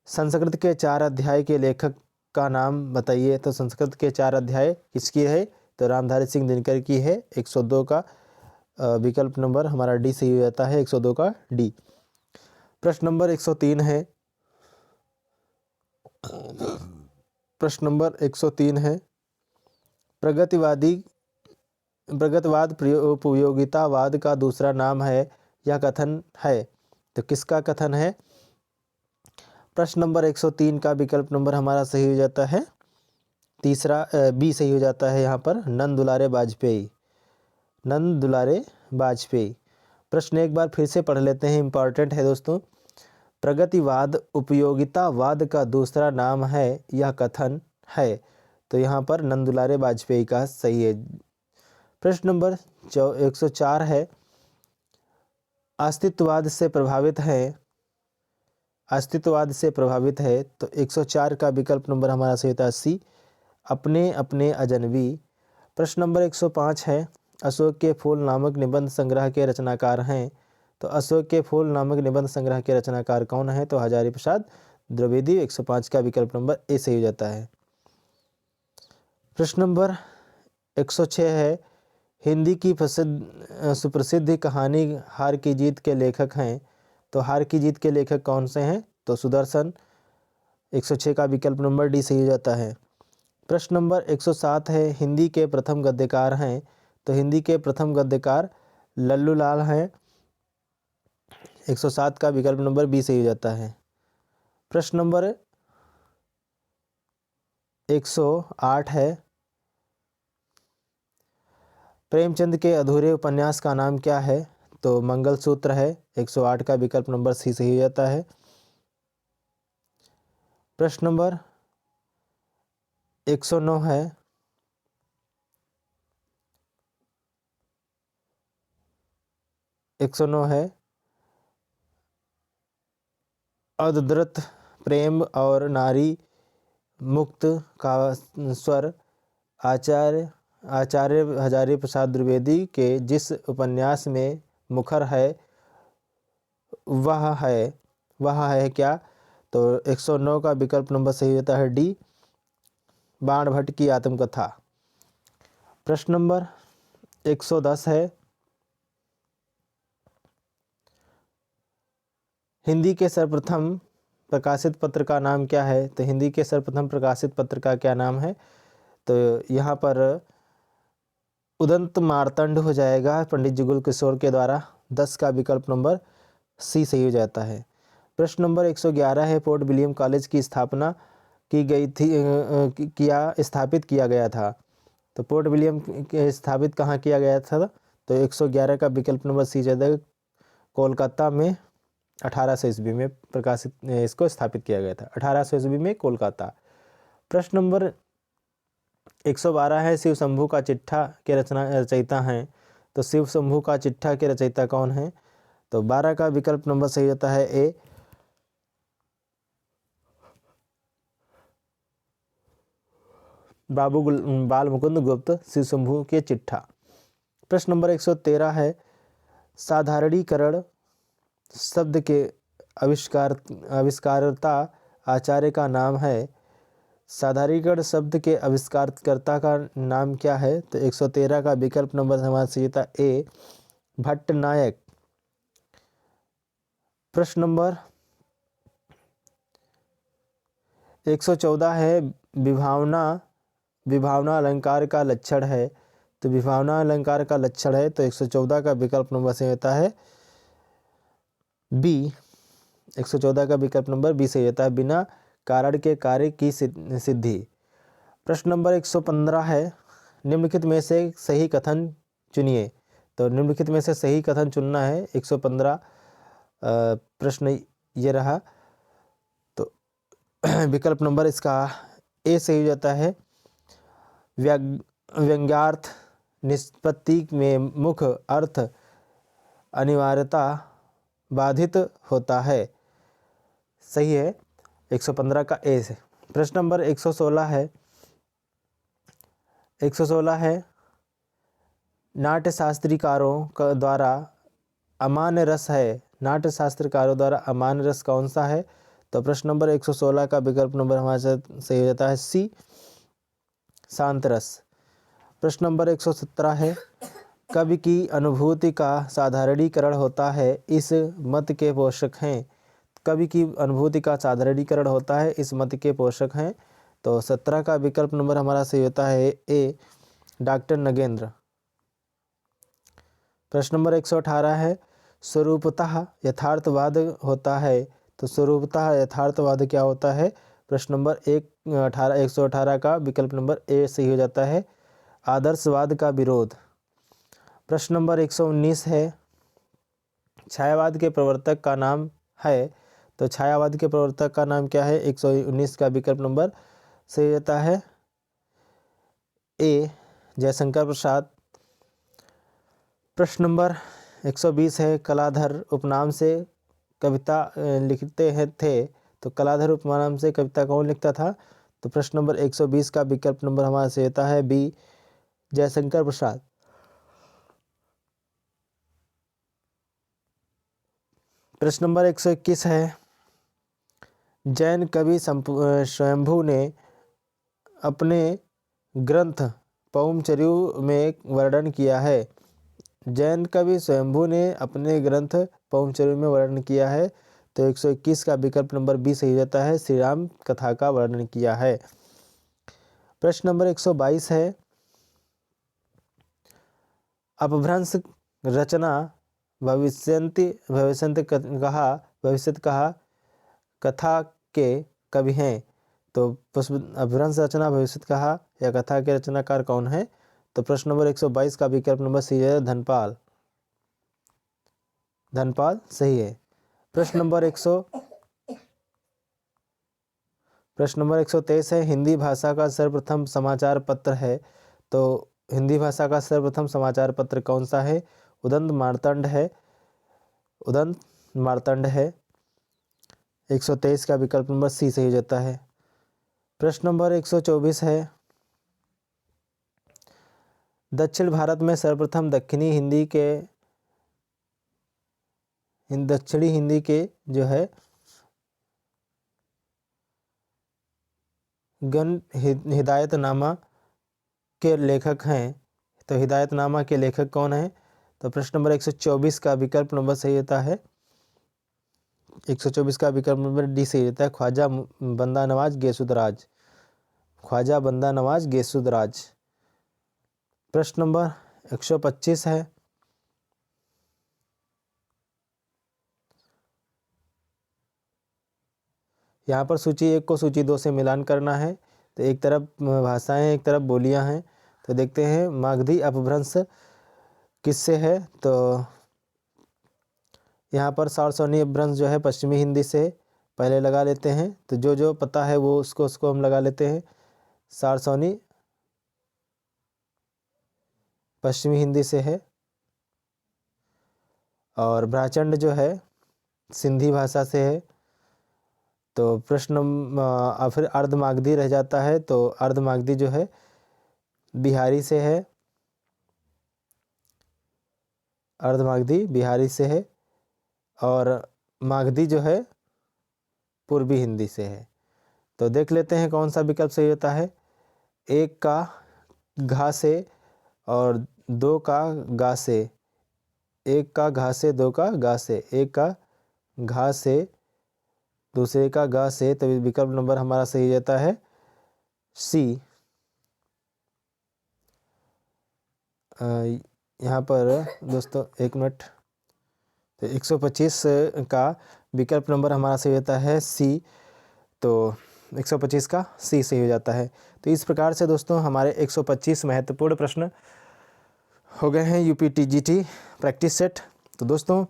संस्कृत के 4 अध्याय के लेखक का नाम बताइए। तो संस्कृत के 4 अध्याय किसकी है? तो रामधारी सिंह दिनकर की है। 102 का विकल्प नंबर हमारा डी सही हो जाता है, 102 का डी। प्रश्न नंबर 103 है, प्रश्न नंबर 103 है, प्रगतिवाद उपयोगितावाद का दूसरा नाम है, यह कथन है। तो किसका कथन है? प्रश्न नंबर 103 का विकल्प नंबर हमारा सही हो जाता है, तीसरा बी सही हो जाता है यहाँ पर, नंद दुलारे वाजपेयी, नंद दुलारे वाजपेयी। प्रश्न एक बार फिर से पढ़ लेते हैं, इंपॉर्टेंट है दोस्तों। प्रगतिवाद उपयोगितावाद का दूसरा नाम है, यह कथन है। तो यहाँ पर नंद दुलारे वाजपेयी का सही है। प्रश्न नंबर 104 है, अस्तित्ववाद से प्रभावित है। तो 104 का विकल्प नंबर हमारा सही होता है सी, अपने अपने अजनबी। प्रश्न नंबर 105 है, अशोक के फूल नामक निबंध संग्रह के रचनाकार हैं। तो अशोक के फूल नामक निबंध संग्रह के रचनाकार कौन है? तो हजारी प्रसाद द्विवेदी। 105 का विकल्प नंबर ए सही हो जाता है। प्रश्न नंबर 106 है, हिंदी की सुप्रसिद्ध कहानी हार की जीत के लेखक हैं। तो हार की जीत के लेखक कौन से हैं? तो सुदर्शन। 106 का विकल्प नंबर डी सही हो जाता है। प्रश्न नंबर 107 है, हिंदी के प्रथम गद्यकार हैं। तो हिंदी के प्रथम गद्यकार लल्लू लाल हैं। 107 का विकल्प नंबर बी सही हो जाता है। प्रश्न नंबर 108 है, प्रेमचंद के अधूरे उपन्यास का नाम क्या है? तो मंगलसूत्र है। 108 का विकल्प नंबर सी सही हो जाता है। प्रश्न नंबर 109 है, अद्भुत प्रेम और नारी मुक्त का स्वर आचार्य हजारी प्रसाद द्विवेदी के जिस उपन्यास में मुखर है वह है क्या? तो 109 का विकल्प नंबर सही होता है डी, बाण भट्ट की आत्मकथा। प्रश्न नंबर 110 है, हिंदी के सर्वप्रथम प्रकाशित पत्र का नाम क्या है? तो हिंदी के सर्वप्रथम प्रकाशित पत्र का क्या नाम है? तो यहाँ पर उदंत मार्तंड हो जाएगा, पंडित जुगल किशोर के द्वारा। 10 का विकल्प नंबर सी सही हो जाता है। प्रश्न नंबर 111 है, पोर्ट विलियम कॉलेज की स्थापना की गई थी स्थापित किया गया था। तो पोर्ट विलियम स्थापित कहाँ किया गया था? तो 111 का विकल्प नंबर सी जाएगा, कोलकाता में 1800 ईस्वी में प्रकाशित इसको स्थापित किया गया था। 1800 ईस्वी में कोलकाता। प्रश्न नंबर 112 है, शिव शंभू का चिट्ठा के रचयिता हैं। तो शिव शंभू का चिट्ठा के रचयिता कौन है? तो 12 का विकल्प नंबर सही होता है ए, बाल मुकुंद गुप्त, शिव शंभू के चिट्ठा। प्रश्न नंबर 113 है, साधारणीकरण शब्द के आविष्कारता आचार्य का नाम है। साधारणीकरण शब्द के आविष्कारकर्ता का नाम क्या है? तो 113 का विकल्प नंबर हमारा सही होता है ए, भट्टनायक। प्रश्न नंबर 114 है विभावना अलंकार का लक्षण है। तो विभावना अलंकार का लक्षण है तो 114 का विकल्प नंबर सही होता है बी। 114 का विकल्प नंबर बी सही होता है, बिना कारण के कार्य की सिद्धि। प्रश्न नंबर 115 है, निम्नलिखित में से सही कथन चुनिए। तो निम्नलिखित में से सही कथन चुनना है। 115 प्रश्न ये रहा। तो विकल्प नंबर इसका ए सही हो जाता है, व्यंग्यार्थ निष्पत्ति में मुख्य अर्थ अनिवार्यता बाधित होता है, सही है 115 का ए से। प्रश्न नंबर 116 है, 116 है, नाट्यशास्त्रीकारों द्वारा अमान्य रस है। नाट्यशास्त्रकारों द्वारा अमान्य रस कौन सा है? तो प्रश्न नंबर 116 का विकल्प नंबर हमारे साथ सही हो जाता है सी, शांत रस। प्रश्न नंबर 117 है, कवि की अनुभूति का साधारणीकरण होता है, इस मत के पोषक हैं। कवि की अनुभूति का साधारणीकरण होता है, इस मत के पोषक हैं। तो 17 का विकल्प नंबर हमारा सही होता है ए, डॉक्टर नगेंद्र। प्रश्न नंबर 118 है, स्वरूपतः यथार्थवाद होता है। तो स्वरूपतः यथार्थवाद क्या होता है? प्रश्न नंबर 118 का विकल्प नंबर ए सही हो जाता है, आदर्शवाद का विरोध। प्रश्न नंबर 119 है, छायावाद के प्रवर्तक का नाम है। तो छायावाद के प्रवर्तक का नाम क्या है? 119 का विकल्प नंबर सही होता है ए, जयशंकर प्रसाद। प्रश्न नंबर 120 है, कलाधर उपनाम से कविता लिखते हैं थे। तो कलाधर उपनाम से कविता कौन लिखता था? तो प्रश्न नंबर 120 का विकल्प नंबर हमारा सही होता है बी, जयशंकर प्रसाद। प्रश्न नंबर 121 है, जैन कवि स्वयंभू ने अपने ग्रंथ पौमचर्यु में वर्णन किया है। जैन कवि स्वयंभू ने अपने ग्रंथ पौमचर्यु में वर्णन किया है। तो 121 का विकल्प नंबर बी सही जाता है, श्री राम कथा का वर्णन किया है। प्रश्न नंबर 122 है, अपभ्रंश रचना भविष्यत कहा कथा के कवि हैं। तो अपभ्रंश रचना भविष्यत कहा या कथा के रचनाकार कौन है? तो प्रश्न नंबर 122 का विकल्प नंबर सी है, धनपाल। धनपाल सही है। प्रश्न नंबर 123 है, हिंदी भाषा का सर्वप्रथम समाचार पत्र है। तो हिंदी भाषा का सर्वप्रथम समाचार पत्र कौन सा है? उदंत मार्तंड है, उदंत मार्तंड है। 123 का विकल्प नंबर सी सही हो जाता है। प्रश्न नंबर 124 है, दक्षिण भारत में सर्वप्रथम दक्षिणी हिंदी के जो है गण हिदायतनामा के लेखक हैं। तो हिदायतनामा के लेखक कौन है? तो प्रश्न नंबर 124 का विकल्प नंबर सही होता है, 124 का विकल्प नंबर डी सही होता है, ख्वाजा बंदा नवाज गेसुदराज। ख्वाजा बंदा नवाज गेसुदराज। प्रश्न नंबर 125 है, यहाँ पर सूची 1 को सूची 2 से मिलान करना है। तो एक तरफ भाषाएं, एक तरफ बोलियां हैं। तो देखते हैं मागधी अपभ्रंश किससे है? तो यहाँ पर सारस्वनी अपभ्रंश जो है पश्चिमी हिंदी से पहले लगा लेते हैं। तो जो पता है वो उसको हम लगा लेते हैं। सारस्वनी पश्चिमी हिंदी से है और ब्राचंड जो है सिंधी भाषा से है। तो प्रश्न फिर अर्धमागधी रह जाता है। तो अर्धमागधी जो है बिहारी से है, अर्धमागधी बिहारी से है और मागधी जो है पूर्वी हिंदी से है। तो देख लेते हैं कौन सा विकल्प सही होता है। 1 का घा से और 2 का गा से, 1 का घा से 2 का गा से, 1 का घा से दूसरे का गा से, तो विकल्प नंबर हमारा सही हो जाता है सी। यहाँ पर दोस्तों एक मिनट, तो 125 का विकल्प नंबर हमारा सही होता है सी, तो 125 का सी सही हो जाता है। तो इस प्रकार से दोस्तों हमारे 125 महत्वपूर्ण प्रश्न हो गए हैं यूपी टीजीटी प्रैक्टिस सेट। तो दोस्तों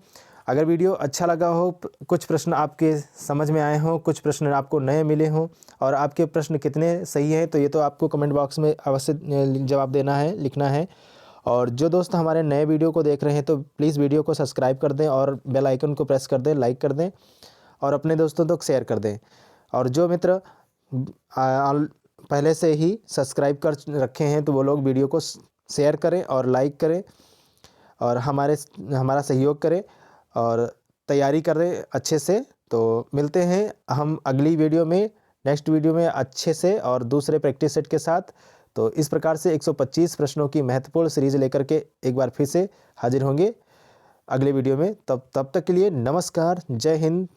अगर वीडियो अच्छा लगा हो, कुछ प्रश्न आपके समझ में आए हों, कुछ प्रश्न आपको नए मिले हों और आपके प्रश्न कितने सही हैं, तो ये तो आपको कमेंट बॉक्स में अवश्य जवाब देना है, लिखना है। और जो दोस्त हमारे नए वीडियो को देख रहे हैं तो प्लीज़ वीडियो को सब्सक्राइब कर दें और बेल आइकन को प्रेस कर दें, लाइक कर दें और अपने दोस्तों तक शेयर कर दें। और जो मित्र पहले से ही सब्सक्राइब कर रखे हैं तो वो लोग वीडियो को शेयर करें और लाइक करें और हमारा सहयोग करें और तैयारी करें अच्छे से। तो मिलते हैं हम अगली वीडियो में, नेक्स्ट वीडियो में अच्छे से और दूसरे प्रैक्टिस सेट के साथ। तो इस प्रकार से 125 प्रश्नों की महत्वपूर्ण सीरीज लेकर के एक बार फिर से हाजिर होंगे अगले वीडियो में। तब तक के लिए नमस्कार, जय हिंद,